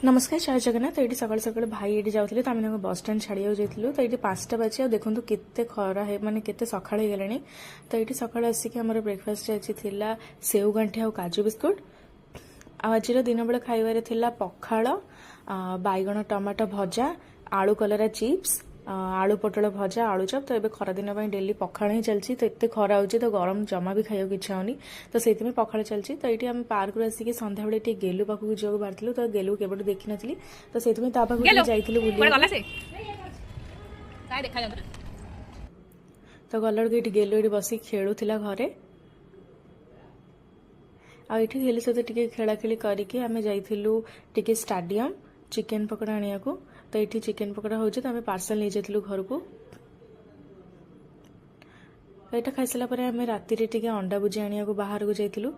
नमस्कार जय जगन्नाथ। तो ये सकाल सकाल भाई ये जाते तो आम बस स्टाण छाड़िया जाइलु। तो ये 5टा बाजी देखो केते खरा है माने केते सकाळ हो गलानी। तो ये सकाळ आसिक आमर ब्रेकफास्ट आज थिला सेव गांठी और काजू बिस्कुट। आज दिन बेला खाइबार थिला पखाळ, बैगण टमाटो भजा, आलू कलरा चिप्स, आलू पोटल भजा, आलू चप। तो ये खरा दिन डेली पखाळ ही चलती। तो एत खरा हो तो गरम जमा भी खाइबा इच्छा होनी। तो से पखाळ चलती। तो ये आम पार्क रू आसिक संध्या बेले गेलु पाखक जाओ बाहर। तो गेलु केवल देखी नी तो से जाइलु बुली। तो गला ये गेलु ये बस खेलुला घरे आठ गेलु सहित टे खेलाखेली करके आम जाइलु टे स्टाडियम चिकेन पकड़ा आने को। तो ये चिकेन पकड़ा हो तो आम पार्सल नहीं जाइलु घर को। यहाँ खाई सारा आम राति अंडा भुजी आने को बाहर को जाइलु।